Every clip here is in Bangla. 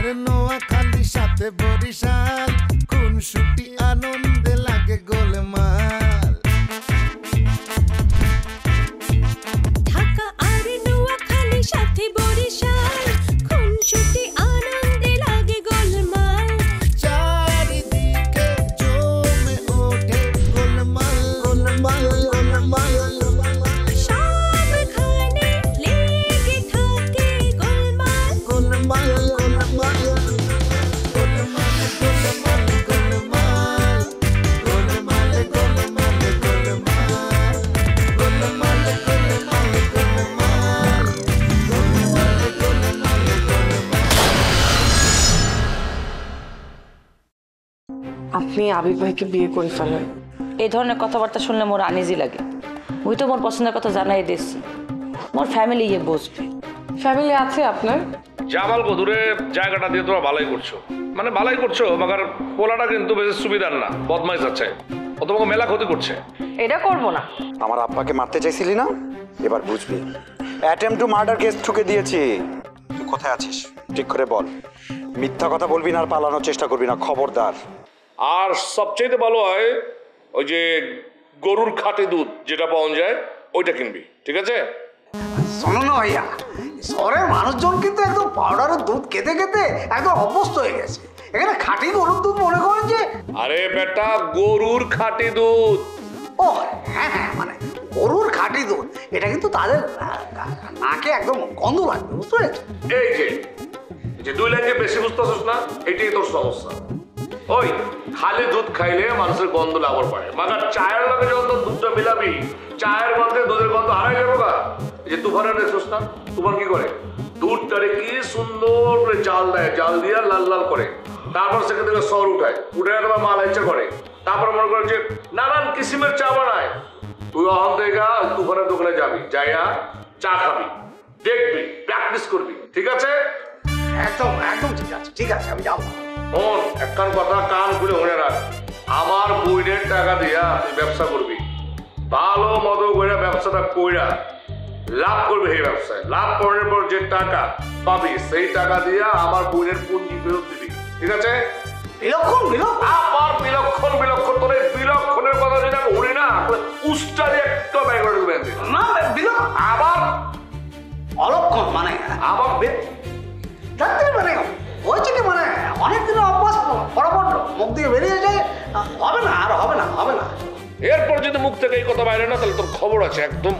আরে নোয়াখালীর সাথে বরিশাল খুনসুটি আনন্দে লাগে গোলমাল ঢাকা আর নোয়াখালীর সাথে বরিশাল খুনসুটি আনন্দে লাগে গোলমাল চারিদিকে জমে ওঠে গোলমাল গোলমাল গোলমাল সবখানে লেগে থাকে গোলমাল গোলমাল গোলমাল আপনি আবির ভাইকে বিয়ে করে ফেলেন। এই ধরনের কথাবার্তা শুনলে মোর আনিজি লাগে। ওই তো মোর পছন্দের কথা জানাই দিচ্ছি, মোর ফ্যামিলি ইয়ে বসবে। ফ্যামিলি আছে আপনার? জামাল বধুরে জায়গাটা দিয়ে তোমরা ভালোই করছো, মানে ভালোই করছো, মাগার পোলাটা কিন্তু বেশি সুবিধার না, বদমাইশ আছে, ও তোমাকে মেলা ক্ষতি করছে। এটা করবো না। আমার আব্বাকে মারতে চাইছিলি না, এবার বুঝবি। অ্যাটেম্প টু মার্ডার কেস ঠুকে দিয়েছি। তুই কোথায় আছিস ঠিক করে বল, মিথ্যা কথা বলবি না আর পালানোর চেষ্টা করবি না, খবরদার। আর সবচেয়ে ভালো হয় ওই যে গরুর খাঁটি দুধ যেটা পাওয়া যায় ওইটা কিনবি, ঠিক আছে? শোনো না ভাইয়া, শহরের মানুষজন কিন্তু একদম পাউডারের দুধ খেতে খেতে একদম অভ্যস্ত হয়ে গেছে। এখানে খাঁটি গরুর দুধ মনে করেন যে আরে বেটা গরুর খাঁটি দুধ। ও হ্যাঁ হ্যাঁ, মানে গরুর খাঁটি দুধ, এটা কিন্তু তাদের নাকে একদম গন্ধ লাগবে, বুঝতে পেরেছো? এই যে দুই লাইনে বেশি বুঝতেছিস না, এটাই তোর সমস্যা। ওই খালি দুধ খাইলে মানুষের গন্ধ লাগর পারে, মাগার চায়ের লগে যখন তোর দুধটা মিলাবি, চায়ের গন্ধে দুধের গন্ধ হারাই যাবো গা। এই যে তুফানের দেখছিস না, তুফান কি করে, দুধটারে কি সুন্দর করে জাল দেয়, জাল দিয়ে লাল লাল করে, তারপর সেখান থেকে সর উঠায়, উঠে তোমার মাল ইচ্ছা করে, তারপর মনে করে যে নানান কিসিমের চা বানায়। তুই অহন থেকে তুফানের দোকানে যাবি, যাইয়া চা খাবি, দেখবি, প্র্যাকটিস করবি, ঠিক আছে? একদম একদম ঠিক আছে, ঠিক আছে, আমি যাবো। শোন, একখান কথা কান খুলে মনে রাখ, আমার বইনের টাকা দিয়া তুই ব্যবসা করবি, ভালো মতো করে ব্যবসাটা কইরা লাভ করবি। এই ব্যবসায় লাভ করার পর যে টাকা পাবি, সেই টাকা দিয়া আমার বইনের পুঁজি ফেরত দিবি, ঠিক আছে? বিলক্ষণ বিলক্ষণ, আবার বিলক্ষণ বিলক্ষণ, তোর এই বিলক্ষণের কথা যদি আমি উড়ি না, উস্টারি একটা ব্যাগ করে দেবেন না বিলক্ষণ, আবার অলক্ষণ, মানে আবার তাড়াতাড়ি, মানে হয়েছে কি, মানে অনেকদিন অভ্যাস ফটাফট মুখ দিয়ে বেরিয়ে যায়, হবে না আর হবে না, হবে না। এরপর যদি মুখ থেকে এই কথা বাইরে না, তাহলে তোর খবর আছে একদম।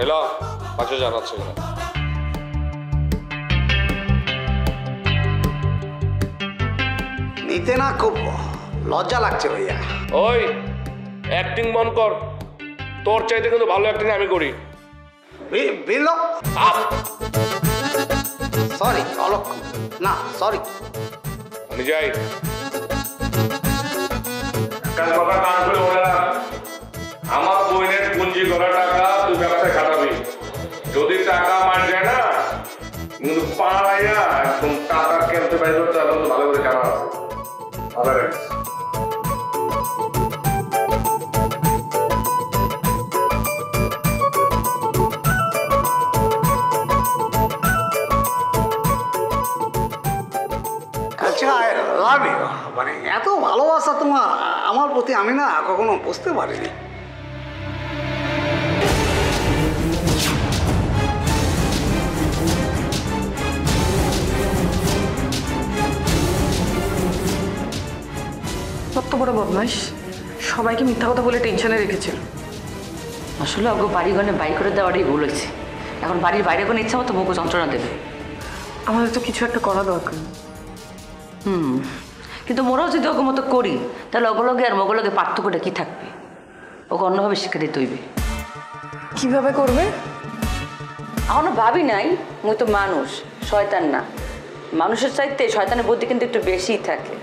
এলা পাশে জানাচ্ছে নিতে না খুব লজ্জা লাগছে ভাইয়া। ওই অ্যাক্টিং মন কর, তোর চাইতে কিন্তু ভালো অ্যাক্টিং আমি করি। সরি অলক্ষণ, না সরি, আমি যাই। কথা কান করে মনে রাখ, আমার বইনের পুঁজি করা টাকা তুই ব্যবসায় খাটাবি, যদি টাকা মার যায় না কিন্তু পাড়াইয়া একদম টাকা কেনতে পারবে, তাহলে ভালো করে জানা আছে। ভালো রাখিস। মানে এত ভালোবাসা তোমার আমার প্রতি আমি না কখনো বুঝতে পারিনি। কত বড় বদমাইশ, সবাইকে মিথ্যা কথা বলে টেনশনে রেখেছিল। আসলে অগ্র বাড়িঘরে বাই করে দেওয়াটাই ভুল হয়েছে। এখন বাড়ির বাইরে কোনো ইচ্ছা মতো মুখ যন্ত্রণা দেবে। আমাদের তো কিছু একটা করা দরকার। কিন্তু মোরাও যদি ওকে মতো করি, তাহলে অগলগে আর মগলগে পার্থক্যটা কি থাকবে? ওকে অন্যভাবে শিক্ষা দিতে হইবে। কিভাবে করবে? এখনো ভাবি নাই, মুই তো মানুষ, শয়তান না। মানুষের চাইতে শয়তানের বুদ্ধি কিন্তু একটু বেশিই থাকে।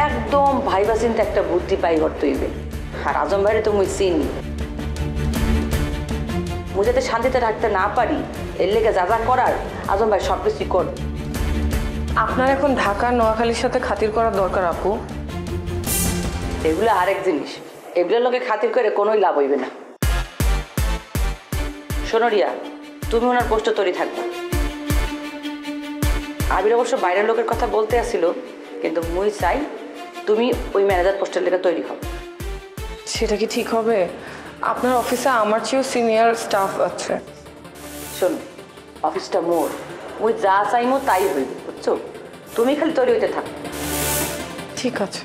একদম ভাইবা চিন্তা একটা বুদ্ধি পাই করতে হইবে। আর আজম ভাইরে তো মুই চিনি, মুই যাতে শান্তিতে রাখতে না পারি, এর লেগে যা যা করার আজম ভাই সব কিছুই করবে। আপনার এখন ঢাকা নোয়াখালীর সাথে খাতির করার দরকার আপু। এগুলো আরেক জিনিস, এগুলোর লোকে খাতির করে কোনোই লাভ হইবে না। শোনো রিয়া, তুমি ওনার পোস্টে তৈরি থাকবে। আবির অবশ্য বাইরের লোকের কথা বলতে আসছিল, কিন্তু মুই চাই তুমি ওই ম্যানেজার পোস্টের লেগে তৈরি হও। সেটা কি ঠিক হবে? আপনার অফিসে আমার চেয়েও সিনিয়র স্টাফ আছে। শোনো, অফিসটা মোর, মুই যা চাইমো তাই হইবে, বুঝছো? তুমি খালি তৈরি হইতে থাকো। ঠিক আছে।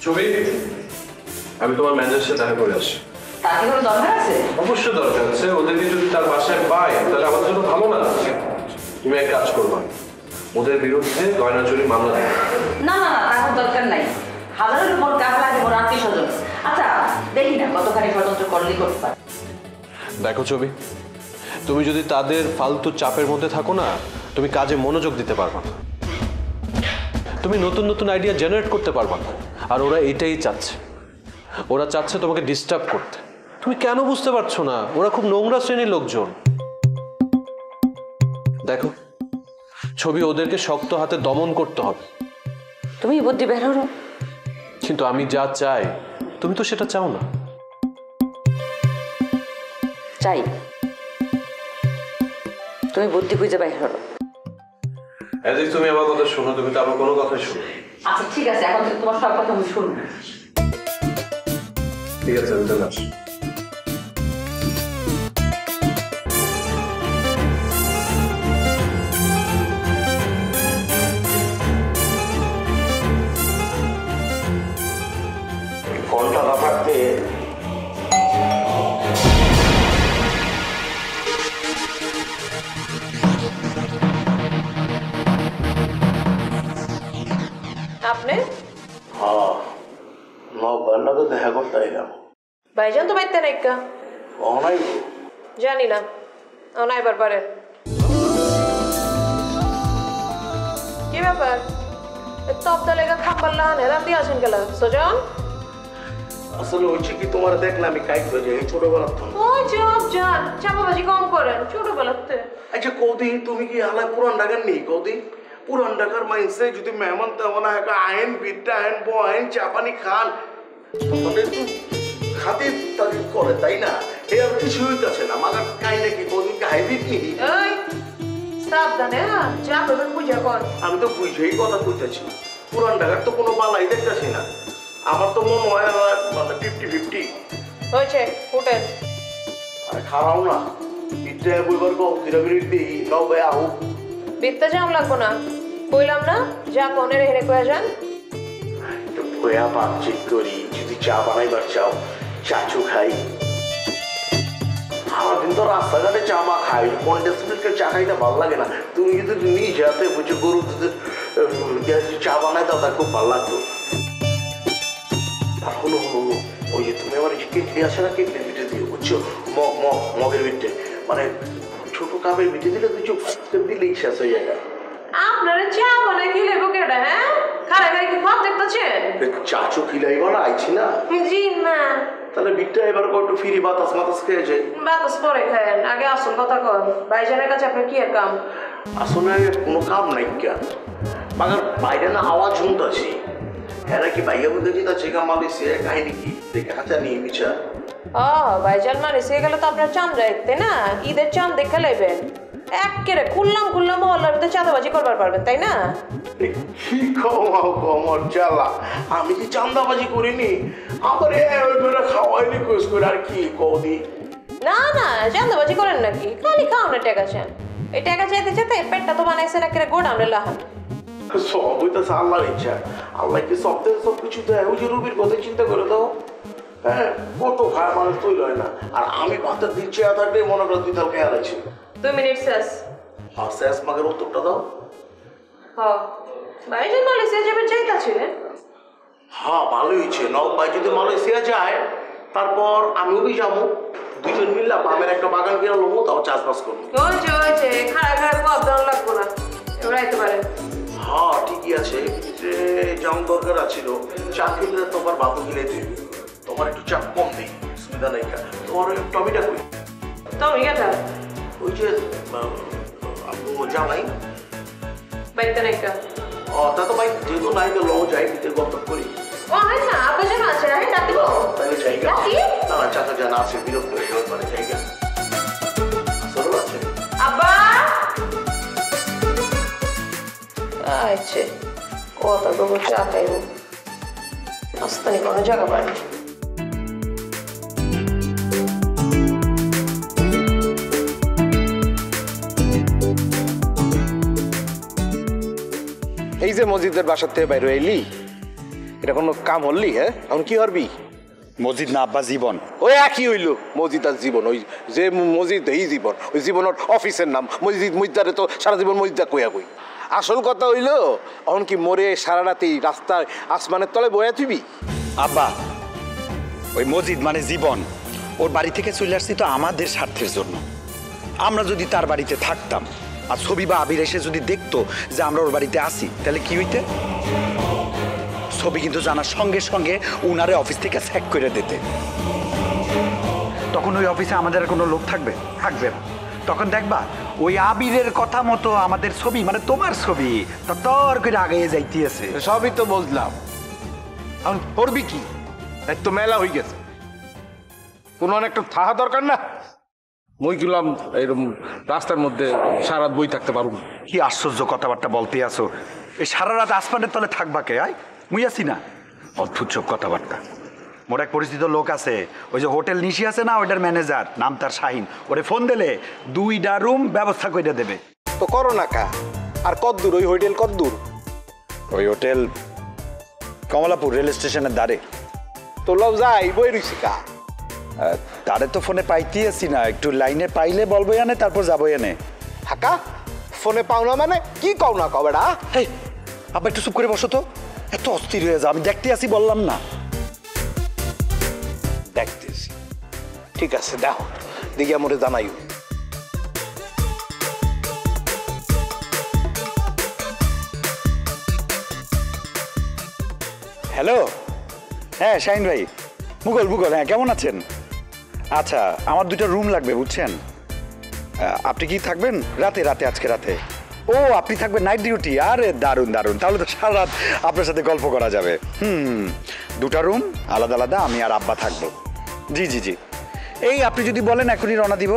ছবি, আমি তোমার ম্যানেজারের সাথে দেখা করে আসি। তার কি কোনো দরকার আছে? অবশ্যই দরকার আছে, ওদেরকে যদি তার বাসায় পাই তাহলে আমাদের জন্য ভালো না। তুমি এক কাজ করবা, ওদের বিরুদ্ধে গয়না চুরি মামলা দেবে। না না না, তার দরকার নাই। হাজারের উপর কাজ লাগে মোর আত্মীয় স্বজন। আচ্ছা দেখি না কতখানি স্বতন্ত্র করলেই করতে পারে। দেখো ছবি, তুমি যদি তাদের ফালতু চাপের মধ্যে থাকো না, তুমি কাজে মনোযোগ দিতে পারবা না, তুমি নতুন নতুন আইডিয়া জেনারেট করতে পারবা না। আর ওরা এটাই চাচ্ছে, ওরা চাচ্ছে তোমাকে ডিস্টার্ব করতে। তুমি কেন বুঝতে পারছো না? ওরা খুব নোংরা শ্রেণীর লোকজন। দেখো ছবি, ওদেরকে শক্ত হাতে দমন করতে হবে। তুমি বুদ্ধি বের হও। কিন্তু আমি যা চাই তুমি তো সেটা চাও না। চাই, তুমি বুদ্ধি খুঁজে বাইর হও। তুমি আমার কথা শোনো, তুমি তো আমার কোনো কথাই শোনো। আচ্ছা ঠিক আছে, এখন থেকে তোমার সব কথা আমি শুনবো। ঠিক আছে, আমি চলে আসি। ফোনটা না থাকতে আপনি? হ্যাঁ, নবান্না তো দেখা করতে এলাম। ভাইজান তো বাইতে নাই কা? অনাই জানি না, অনাইবার পারেন। কি ব্যাপার? তপ্তা লেগা খাবার লাহান হেরান দিয়ে আসেন গেলা সোজন? আসলে হচ্ছে কি, তোমার দেখলে আমি কাইট হয়ে যাই ছোটবেলার তো। ওই জব যান, চাপাবাজি কম করেন ছোটবেলাতে। আচ্ছা কৌদি, তুমি কি হালায় পুরান ঢাকার নেই? কৌদি পুরান ঢাকার মাইন্সে যদি মেহমান তেমন আইন বিদ্যা আইন বয়েন চাপানি খান, তাহলে তো খাতির তাদের করে, তাই না? এ আর কিছু হইতেছে না। মাগার কাই নাকি কৌদি খাইবি কি? এই সাবধানে যা করবেন বুঝা কর। আমি তো বুঝেই কথা কইতেছি, পুরান ঢাকার তো কোনো বালাই দেখতেছি না। আমার তো মনে হয় 50-50। হয়েছে হোটেল আর খারাও না, বিদ্যা বইবার কম 3 মিনিট দিই নাও ভাই আহ। বিত্তে যাম লাগবো না, কইলাম না যা কনের হেরে কয়ে যান। বয়া পাক চেক করি, যদি চা বানাইবার চাও চাচু খাই। সারাদিন তো রাস্তাঘাটে চা মা খাই, কন্ডেন্সমিল্কে চা খাইতে ভালো লাগে না। তুমি যদি নিজে হাতে বুঝে গরু দুধের চা বানাই দাও, তার খুব ভালো লাগতো। আর হলো হলো ওই যে তুমি আমার কেটলি আসে না, কেটলির ভিতরে দিয়ে বুঝছো, মগের ভিতরে, মানে ছোট কাপের ভিতরে দিলে তুই চোখ দিলেই শেষ হয়ে যায়। আপনারা চা বানাই খিলাইবো কেডা? হ্যাঁ, খারা খারা কি ভাব দেখতেছেন? চাচু খিলাইবা না, আইছি না। জি না। তাহলে বিটটা এবার একটু ফিরি বাতাস মাতাস খেয়ে যাই। বাতাস পরে খায়েন, আগে আসল কথা কন। ভাইজানের কাছে আপনার কি কাম? আসলে কোনো কাম নাই কেন, মাগার বাইরে না আওয়াজ শুনতেছি। এরা কি বাইয়া বুঝে যেতেছে মালয়েশিয়া কাহিনী কি দেখে হাঁচা নিয়ে মিছা। ও ভাইজান মালয়েশিয়া গেলে তো আপনার চাঁদ দেখতে না, ঈদের চাঁদ দেখে লাইবেন। একেবারে খুললাম মহল্লার ভিতরে চাঁদাবাজি করবার পারবেন, তাই না? কি কমর জ্বালা, আমি কি চাঁদাবাজি করিনি? আমার খাওয়াইনি কোষ করে আর কি কৌদি। না না, চাঁদাবাজি করেন নাকি? খালি খাওয়ানোর টাকা চান। এই টাকা চাইতে চাইতে পেটটা তো বানাইছে না কেরে গোডাউনে লাহান। সব হইতেছে আল্লাহর ইচ্ছা। আল্লাহ কি সব থেকে সবকিছু দেয়? ওই যে রুবির কথা চিন্তা করে দাও। হ্যাঁ, কত খায় মানুষ তৈরি হয় না। আর আমি ভাতের দিচ্ছি আধারটা মনে করো 2 তাল খেয়াল আছে। 2 মিনিট শেষ। আর শেষ মাগের উত্তরটা দাও। হ্যাঁ, ভাইজান মালয়েশিয়া যাবে চাইতাছিলেন? হ্যাঁ, ভালোই হয়েছে। নব ভাই যদি মালয়েশিয়া যায়, তারপর আমিও বি যাবো। দুজন মিললাম, আমের একটা বাগান কিনে নেবো, তাও চাষবাস করবো। হয়েছে, খাড়া খুব দাম লাগবো না, এবার আইতে পারেন। হ্যাঁ ঠিকই আছে, যেমন দরকার আছিল চা কিনলে তোমার বাবু কিনে দিবি, তোমার একটু চাপ কম দিই, সুবিধা নেই। তোমার ওই টমিটা কই? টমিটা ওই যে আপু জামাই বাইতে নাই কা? ও তা তো ভাই যেহেতু নাই তো লো যাই দিতে গল্প করি। ও হয় না, আপনি যেন আছে, আমি ডাকি দেবো। তাহলে যাই গা। আছে বিরক্ত হয়ে গেল মানে জায়গা সরল আছে আব্বা আচ্ছা কথা তো চা খাইব রাস্তায় কোনো জায়গা পাই না এই যে মসজিদের বাসার থেকে বাইরে এলি এটা কোনো কাম হলি হ্যাঁ এখন কি করবি মসজিদ না আব্বা জীবন ওই একই হইল মসজিদ আর জীবন ওই যে মসজিদ এই জীবন ওই জীবনের অফিসের নাম মসজিদ মসজিদারে তো সারা জীবন মসজিদা কইয়া কই আসল কথা হইল এখন কি মরে সারা রাতেই রাস্তায় আসমানের তলে বয়া থিবি আব্বা ওই মসজিদ মানে জীবন ওর বাড়ি থেকে চলে আসছি তো আমাদের স্বার্থের জন্য আমরা যদি তার বাড়িতে থাকতাম আর ছবি বা আবির এসে যদি দেখতো যে আমরা ওর বাড়িতে আসি তাহলে কি হইতে ছবি কিন্তু জানার সঙ্গে সঙ্গে উনারে অফিস থেকে স্যাক করে দিতে তখন ওই অফিসে আমাদের আর কোনো লোক থাকবে থাকবে না তখন দেখবা ওই আবিরের কথা মতো আমাদের ছবি মানে তোমার ছবি তর করে আগে যাইতেছে সবই তো বুঝলাম এখন করবি কি তো মেলা হয়ে গেছে কোনো একটা থাহা দরকার না মই গেলাম এরকম রাস্তার মধ্যে সারা রাত বই থাকতে পারবো কি আশ্চর্য কথাবার্তা বলতে আসো এই সারা রাত আসমানের তলে থাকবা কে আয় মুই আছি না অদ্ভুত সব কথাবার্তা মোর এক পরিচিত লোক আছে ওই যে হোটেল নিশি আছে না ওইটার ম্যানেজার নাম তার শাহিন ওরে ফোন দিলে 2টা রুম ব্যবস্থা করে দেবে তো করো না কা আর কদ্দূর ওই হোটেল কদ্দূর ওই হোটেল কমলাপুর রেল স্টেশনের দ্বারে তো লও যাই বই রইছি কা তারে তো ফোনে পাইতেই আছি না একটু লাইনে পাইলে বলবো এনে তারপর যাবো এনে হাকা ফোনে পাও না মানে কি কও না কবেডা হেই আবার একটু চুপ করে বসো তো এত অস্থির হয়ে যা আমি দেখতে আসি বললাম না দেখতেছি ঠিক আছে দেখো দিকে আমরে জানাইও হ্যালো হ্যাঁ শাহিন ভাই মুঘল মুঘল হ্যাঁ কেমন আছেন আচ্ছা আমার 2টা রুম লাগবে বুঝছেন আপনি কি থাকবেন রাতে রাতে আজকে রাতে ও আপনি থাকবেন নাইট ডিউটি আরে দারুণ দারুণ তাহলে তো সারা রাত আপনার সাথে গল্প করা যাবে 2টা রুম আলাদা আলাদা আমি আর আব্বা থাকবো জি জি জি এই আপনি যদি বলেন এখনই রওনা দিব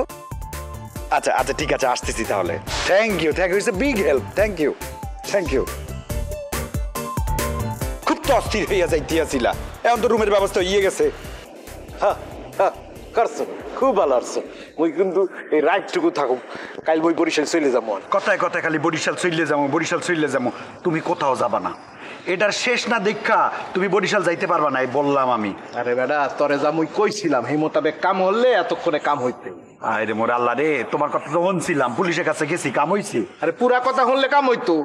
আচ্ছা আচ্ছা ঠিক আছে আসতেছি তাহলে thank you it's a big help thank you খুব তো অস্থির হইয়া যাইতেছিলা এখন তো রুমের ব্যবস্থা হইয়ে গেছে হ্যাঁ হ্যাঁ করছো খুব ভালো আসছো মুই কিন্তু এই রাইটটুকু থাকুক কাল বই বরিশাল চলে যাবো কথায় কথায় খালি বরিশাল চলে যাবো তুমি কোথাও যাবা না এটার শেষ না দেখা তুমি বরিশাল যাইতে পারবা না এই বললাম আমি আরে বেটা তরে যা মুই কইছিলাম সেই মোতাবেক কাম হলে এতক্ষণে কাম হইতে আরে মোর আল্লাহ রে তোমার কথা তো শুনছিলাম পুলিশের কাছে গেছি কাম হইছে আরে পুরা কথা হলে কাম হইতো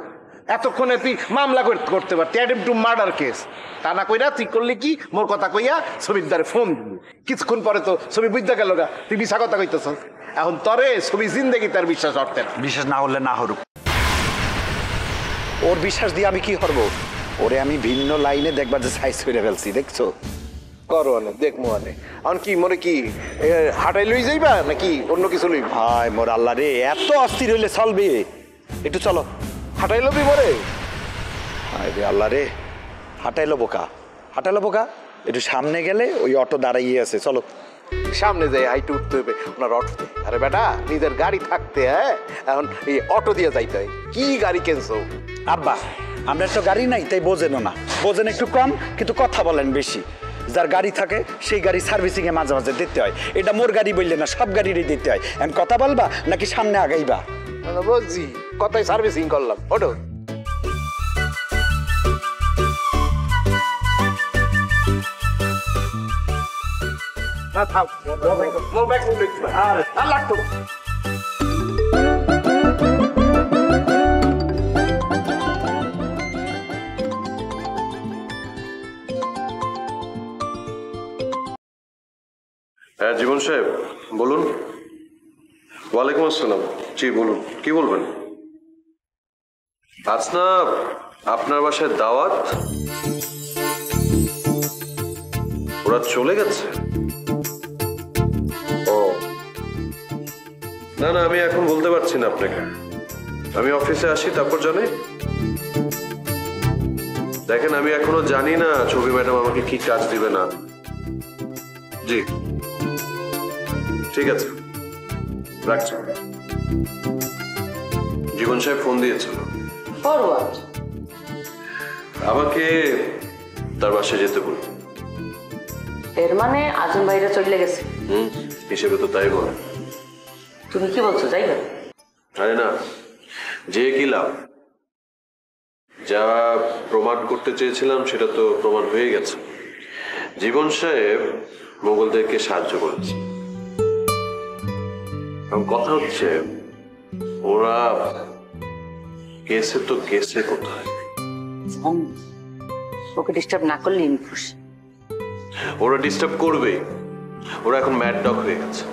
এতক্ষণে তুই মামলা করতে পারতি অ্যাটেম্প টু মার্ডার কেস তা না কইরা তুই করলি কি মোর কথা কইয়া ছবির দ্বারে ফোন দিবি কিছুক্ষণ পরে তো ছবি বুঝতে গেল গা তুই মিছা কথা কইতেছ এখন তরে ছবি জিন্দেগি তার বিশ্বাস হতে না বিশ্বাস না হলে না হরুক ওর বিশ্বাস দিয়ে আমি কি করবো ওরে আমি ভিন্ন লাইনে দেখবা যে সাইজ করে ফেলছি দেখছো করো অনেক দেখবো অনেক এখন কি মনে কি হাটাই লই যাইবা নাকি অন্য কিছু লইবা হায় মোর আল্লাহ রে এত অস্থির হইলে চলবে একটু চলো হাটাই লবি মরে আরে আল্লাহ রে হাঁটাইলো বোকা একটু সামনে গেলে ওই অটো দাঁড়াইয়ে আছে চলো সামনে যাই হাইটে উঠতে হবে ওনার অটোতে আরে বেটা নিজের গাড়ি থাকতে হ্যাঁ এখন এই অটো দিয়ে যাইতে হয় কি গাড়ি কিনছো আব্বা আমরা তো গাড়ি নাই তাই বোঝেন একটু কম কিন্তু কথা বলেন বেশি যার গাড়ি থাকে সেই গাড়ি সার্ভিসিং এ মাঝে মাঝে দিতে হয় এটা মোর গাড়ি বললে না সব গাড়িরই দিতে হয় এখন কথা বলবা নাকি সামনে আগাইবা বুঝছি কথাই সার্ভিসিং করলাম ওটো না থাক মোর ব্যাগ আর লাগতো হ্যাঁ জীবন সাহেব বলুন ওয়ালাইকুম আসসালাম জি বলুন কি বলবেন আজ না আপনার বাসায় দাওয়াত ওরা চলে গেছে ও না না আমি এখন বলতে পারছি না আপনাকে আমি অফিসে আসি তারপর জানাই দেখেন আমি এখনো জানি না ছবি ম্যাডাম আমাকে কি কাজ দিবে না জি ঠিক আছে, রাখছি। জীবন সাহেব ফোন দিয়েছিল। ফরওয়ার্ড। আমাকে তার বাসায় যেতে বলল। এর মানে আজম ভাইরা চলে গেছে। হিসেবে তো তাই বলে। তুমি কি বলছো, যাই না? আরে না, যে কি লাভ? যা প্রমাণ করতে চেয়েছিলাম সেটা তো প্রমাণ হয়ে গেছে। জীবন সাহেব মোগলদেরকে সাহায্য করেছে। কথা হচ্ছে ওরা গেছে তো গেছে কোথায়? ওকে ডিস্টার্ব না করলে খুশি। ওরা ডিস্টার্ব করবে। ওরা এখন ম্যাড ডগ হয়ে গেছে।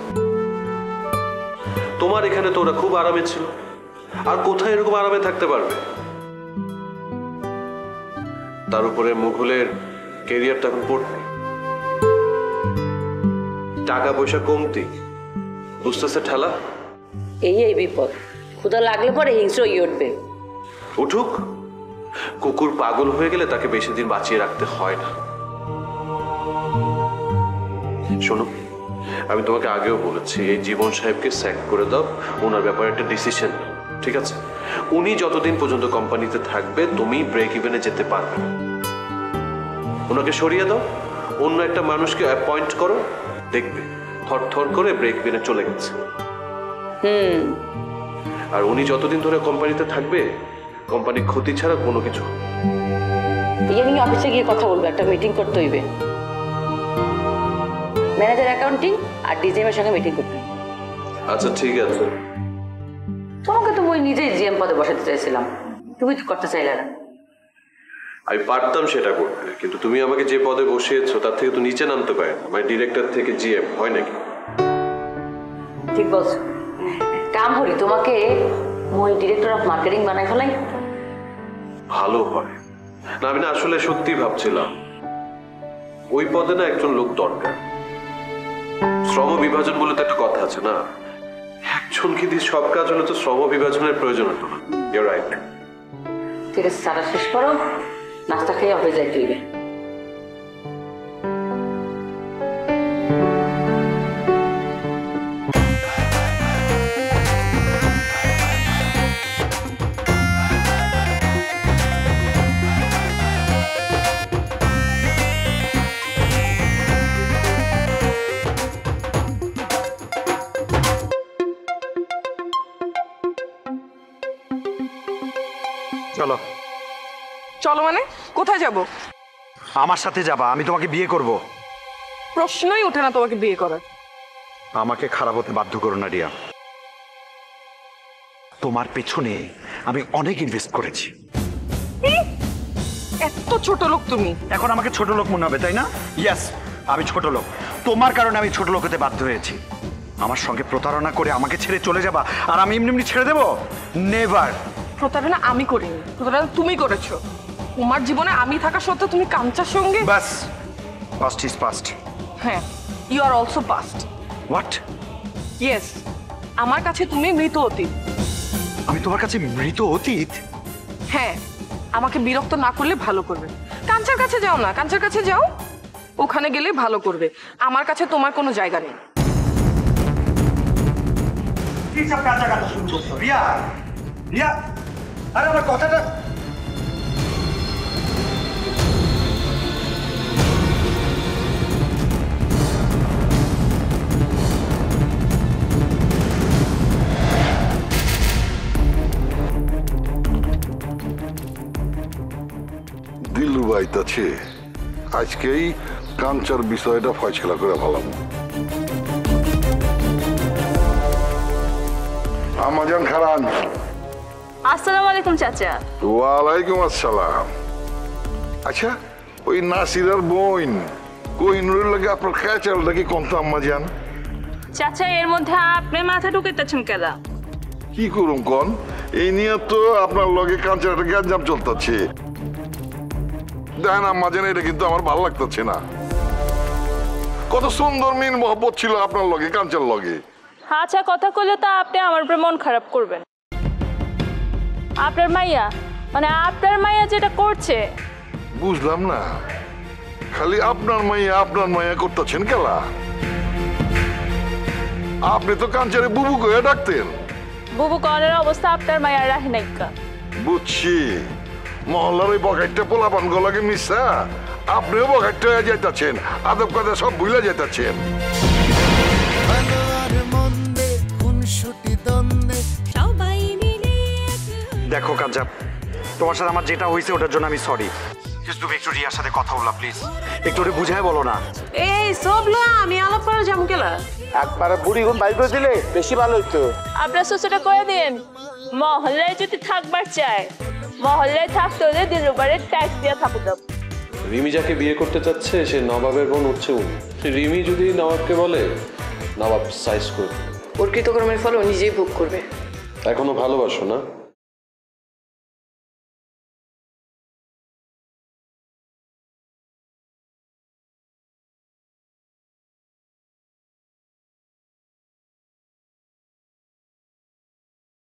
তোমার এখানে তো ওরা খুব আরামে ছিল, আর কোথায় এরকম আরামে থাকতে পারবে? তার উপরে মুঘলের ক্যারিয়ারটা এখন পড়তে, টাকা পয়সা কমতি, বুঝতেছে ঠেলা। এই বিপদ, ক্ষুধা লাগলে পরে হিংস্র উঠবে। উঠুক, কুকুর পাগল হয়ে গেলে তাকে বেশি দিন বাঁচিয়ে রাখতে হয় না। শোনো, আমি তোমাকে আগেও বলেছি এই জীবন সাহেবকে স্যাক করে দাও, ওনার ব্যাপারে একটা ডিসিশন। ঠিক আছে? উনি যতদিন পর্যন্ত কোম্পানিতে থাকবে তুমি ব্রেক ইভেনে যেতে পারবে না। ওনাকে সরিয়ে দাও, অন্য একটা মানুষকে অ্যাপয়েন্ট করো, দেখবে থর থর করে ব্রেক ইভেনে চলে গেছে। আর উনি যতদিন ধরে কোম্পানিতে থাকবে কোম্পানির ক্ষতি ছাড়া কোনো কিছু। নিয়ে অফিসে গিয়ে কথা বলবো, একটা মিটিং করতে হইবে। ম্যানেজার অ্যাকাউন্টিং আর ডিজিএম এর সঙ্গে মিটিং করতে। আচ্ছা ঠিক আছে। তোমাকে তো ওই নিজেই জিএম পদে বসাতে চাইছিলাম, তুমি তো করতে চাইলে না। আমি পারতাম সেটা করতে, কিন্তু তুমি আমাকে যে পদে বসিয়েছো তার থেকে তো নিচে নামতে পারে না। মানে ডিরেক্টর থেকে জিএম হয় নাকি? ঠিক বলছো। কাম করি, তোমাকে ওই ডিরেক্টর অফ মার্কেটিং বানাই ফেলাই। ভালো হয় না? আমি না আসলে সত্যি ভাবছিলাম ওই পদে না একজন লোক দরকার। শ্রম বিভাজন বলে তো একটা কথা আছে না, একজনকে দিয়ে সব কাজ হলে তো শ্রম বিভাজনের প্রয়োজন হতো না। You right. ঠিক আছে, সারা শেষ করো, নাস্তা খেয়ে অফিস যাইতে হইবে। চলো। চলো মানে কোথায় যাব? আমার সাথে যাবা, আমি তোমাকে বিয়ে করব। প্রশ্নই ওঠে না তোমাকে বিয়ে করার। আমাকে খারাপ হতে বাধ্য করো না রিয়া। তোমার পেছনে আমি অনেক ইনভেস্ট করেছি। এত ছোট লোক তুমি? এখন আমাকে ছোট লোক মনে হবে, তাই না? ইয়েস, আমি ছোট লোক। তোমার কারণে আমি ছোট লোক হতে বাধ্য হয়েছি। আমার সঙ্গে প্রতারণা করে আমাকে ছেড়ে চলে যাবা, আর আমি এমনি এমনি ছেড়ে দেবো? নেভার। প্রতারণা আমি করিনি, প্রতারণা তুমি করেছো। তোমার জীবনে আমি থাকা সত্ত্বেও তুমি কাঞ্চার সঙ্গে। বাস, পাস্ট ইজ পাস্ট। হ্যাঁ, you are also past. What? Yes, আমার কাছে তুমি মৃত অতীত। আমি তোমার কাছে মৃত অতীত? হ্যাঁ, আমাকে বিরক্ত না করলে ভালো করবে। কাঞ্চার কাছে যাও না, কাঞ্চার কাছে যাও, ওখানে গেলে ভালো করবে। আমার কাছে তোমার কোনো জায়গা নেই। কি সব কাঁচা কথা শুরু করছো রিয়া? রিয়া, আরে আমার কথাটা। দিলু বাইতাছে, আজকেই কাঞ্চার বিষয়টা ফয়সলা করে ভালাম। আমাজান খারান। আসসালামু আলাইকুম চাচা। ওয়ালাইকুম আসসালাম। আচ্ছা, ওই নাসিরার বোন কোহিনুরের লাগে আপনার খেয়াচালটা কি কমতো আম্মাজান? চাচা, এর মধ্যে আপনি মাথা ঢুকাইতেছেন কেলা? কি করুম কন, এই নিয়ে তো আপনার লগে কাঞ্চার একটা গ্যাঞ্জাম চলতেছে। দেখেন আম্মাজান, এটা কিন্তু আমার ভালো লাগতেছে না। কত সুন্দর মিল মহব্বত ছিল আপনার লগে, কাঞ্চার লগে। আচ্ছা, কথা কইলে তো আপনি আমার উপরে মন খারাপ করবেন। আপনার মাইয়া, মানে আপনার মাইয়া যেটা করছে। বুঝলাম না, খালি আপনার মাইয়া করতেছেন কেলা? আপনি তো কাঞ্চারে বুবু কয়ে ডাকতেন। বুবু করার অবস্থা আপনার মায়ের রাহে নাইকা। বুঝছি, মহল্লার ওই বগাইটটা পোলাপান গলাকে মিশা আপনিও বগাইটটা হয়ে যাইতাছেন, আদব কথা সব ভুলে যাইতাছেন। ভালো আর মন্দে খুনসুটি দ্বন্দ্বে সবাই মিলে দেখো কাঞ্চা, তোমার সাথে আমার যেটা হয়েছে ওটার জন্য আমি সরি। তুমি একটু রিয়ার সাথে কথা বলা প্লিজ, একটু ওরে বুঝায় বলো না। এই সব লো আমি আলাপ করে যাম কেলা। একবারে বুড়ি গুণ বাইর করে দিলে বেশি ভালো হইতো। আপনার শ্বশুরটা করে দিন, মহল্লায় যদি থাকবার চায় মহল্লায় থাকতে হলে দিলরুবারের ট্যাক্স দিয়ে থাকুক। রিমি যাকে বিয়ে করতে চাচ্ছে সে নবাবের বোন উঠছে উনি। রিমি যদি নবাবকে বলে, নবাব সাইজ করবে। ওর কৃতকর্মের ফলে ও নিজেই ভোগ করবে। এখনো ভালোবাসো না?